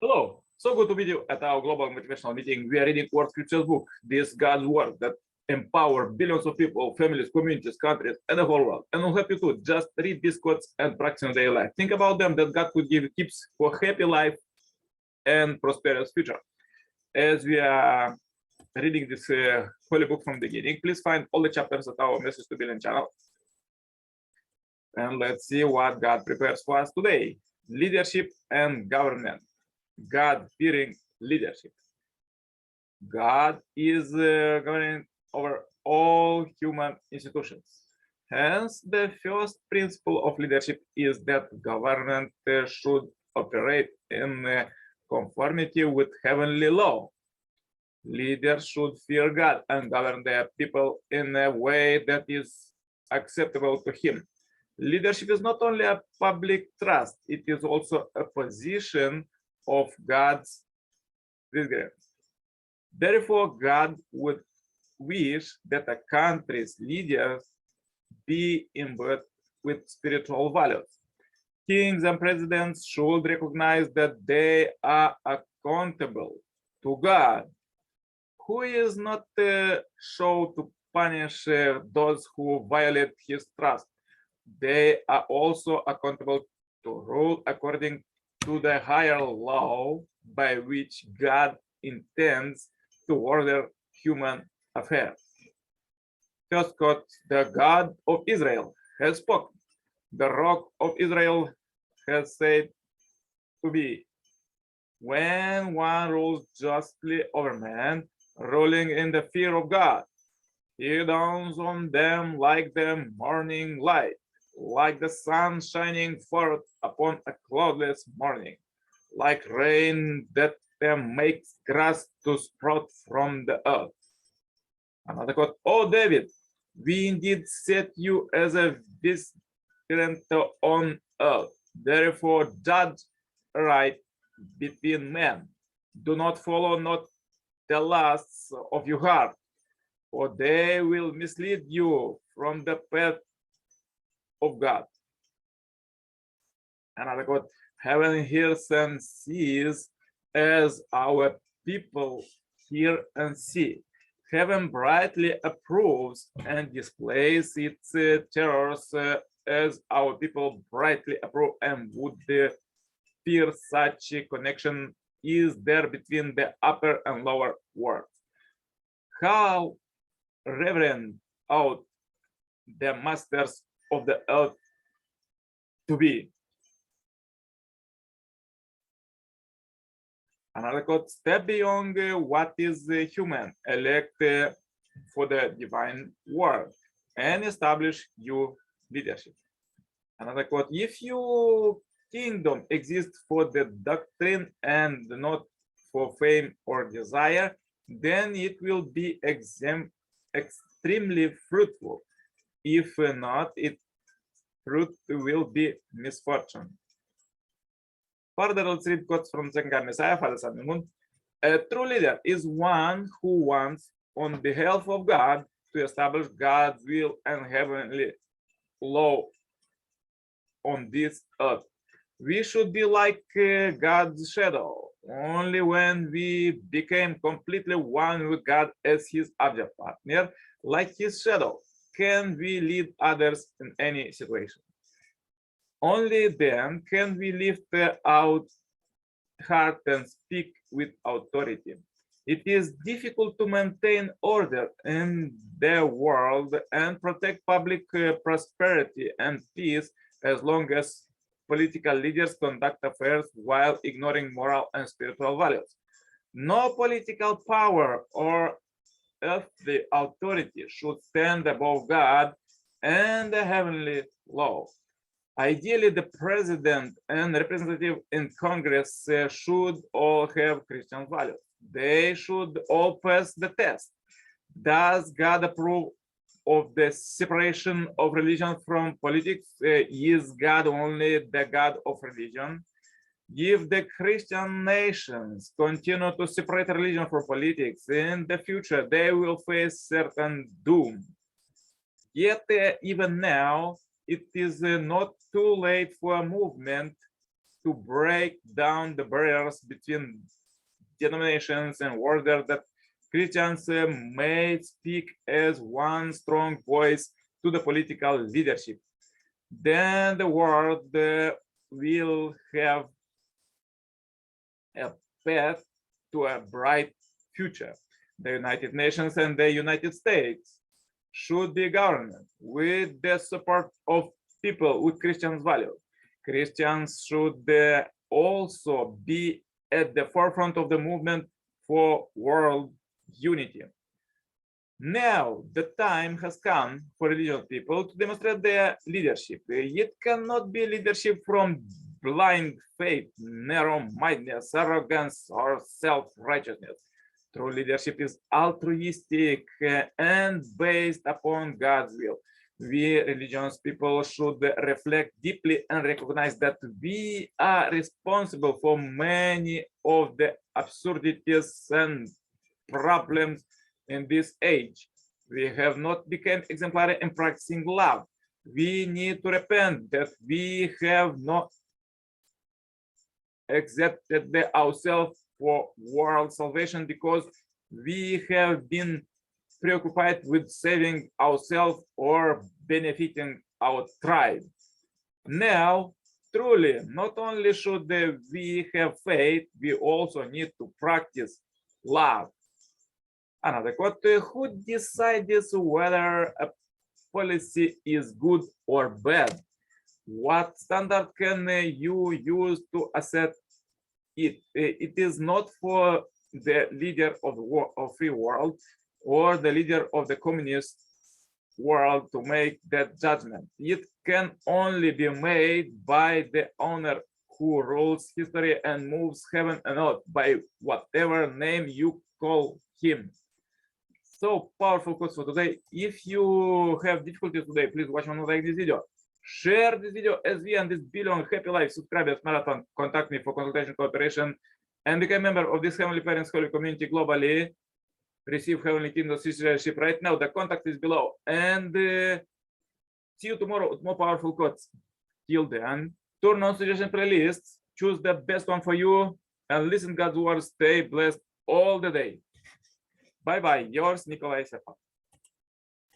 Hello, so good to meet you at our global motivational meeting. We are reading Word Scriptures book, this God's Word that empower billions of people, families, communities, countries, and the whole world. And we'll help you to just read these quotes and practice in daily life. Think about them that God could give tips for happy life and prosperous future. As we are reading this holy book from the beginning, please find all the chapters at our Message to Billion channel. And let's see what God prepares for us today. Leadership and government. God-fearing leadership. God is governing over all human institutions. Hence, the first principle of leadership is that government should operate in conformity with heavenly law. Leaders should fear God and govern their people in a way that is acceptable to Him. Leadership is not only a public trust, it is also a position of God's disgrace. Therefore, God would wish that a country's leaders be imbued with spiritual values. Kings and presidents should recognize that they are accountable to God, who is not shown to punish those who violate His trust. They are also accountable to rule according to the higher law by which God intends to order human affairs. First quote, the God of Israel has spoken. The rock of Israel has said to be. When one rules justly over men, ruling in the fear of God, He dawns on them like the morning light, like the sun shining forth upon a cloudless morning, like rain that makes grass to sprout from the earth. Another quote, O David, we indeed set you as a vigilant on earth. Therefore, judge right between men. Do not follow not the lusts of your heart, for they will mislead you from the path of God. Another quote, heaven hears and sees as our people hear and see. Heaven brightly approves and displays its terrors as our people brightly approve and would fear such a connection is there between the upper and lower worlds. How reverend ought the masters of the earth to be. Another quote, step beyond what is human, elect for the divine world, and establish your leadership. Another quote, if your kingdom exists for the doctrine and not for fame or desire, then it will be extremely fruitful. If not, its fruit will be misfortune. Further, let's read quotes from Zengar Messiah, Father, Son, and Moon. A true leader is one who wants, on behalf of God, to establish God's will and heavenly law on this earth. We should be like God's shadow. Only when we became completely one with God as His object partner, like His shadow, can we lead others in any situation. Only then can we lift out heart and speak with authority. It is difficult to maintain order in the world and protect public prosperity and peace as long as political leaders conduct affairs while ignoring moral and spiritual values. No political power or earthly authority should stand above God and the heavenly law. Ideally, the president and representative in Congress should all have Christian values. They should all pass the test. Does God approve of the separation of religion from politics? Is God only the God of religion? If the Christian nations continue to separate religion from politics, in the future they will face certain doom. Yet, even now, it is not too late for a movement to break down the barriers between denominations in order that Christians may speak as one strong voice to the political leadership. Then the world will have a path to a bright future. The United Nations and the United States should be governed with the support of people with Christian values. Christians should also be at the forefront of the movement for world unity. Now the time has come for religious people to demonstrate their leadership. It cannot be leadership from blind faith, narrow-mindedness, arrogance, or self-righteousness. True leadership is altruistic and based upon God's will. We religious people should reflect deeply and recognize that we are responsible for many of the absurdities and problems in this age. We have not become exemplary in practicing love. We need to repent that we have not accepted ourselves for world salvation because we have been preoccupied with saving ourselves or benefiting our tribe. Now, truly, not only should we have faith, we also need to practice love. Another quote, who decides whether a policy is good or bad? What standard can you use to assess it? It is not for the leader of the free world or the leader of the communist world to make that judgment. It can only be made by the owner who rules history and moves heaven and earth by whatever name you call him. So powerful quotes for today. If you have difficulties today, please watch one like this video. Share this video as we and this billion happy life subscribers marathon. Contact me for consultation, cooperation, and become a member of this Heavenly Parents Holy Community globally. Receive Heavenly Kingdom citizenship right now. The contact is below. And see you tomorrow with more powerful quotes. Till then, turn on suggestion playlists, choose the best one for you, and listen God's word. Stay blessed all the day. Bye bye. Yours, Nicolae.